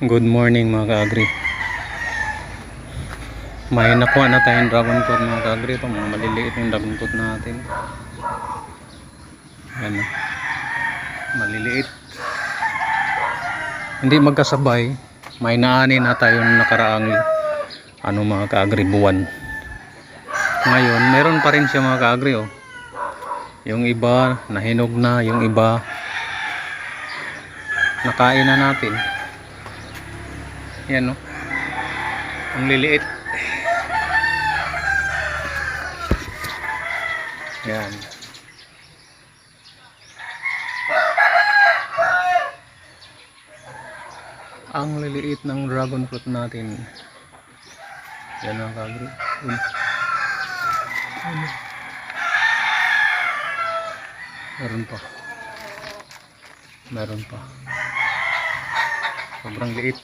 Good morning mga ka-agri. May nakuha na tayong dragon fruit mga ka-agri. Ito mga maliliit yung dragon fruit natin. Yan o. Maliliit. Hindi magkasabay. May naani na tayong nakaraang mga ka-agri buwan. Ngayon meron pa rin siya mga ka-agri oh. Yung iba nahinog na, yung iba nakain na natin. Yan o. Ang liliit. Yan. Ang liliit ng dragon fruit natin. Yan ang kagri. Meron pa. Meron pa. Sobrang liit.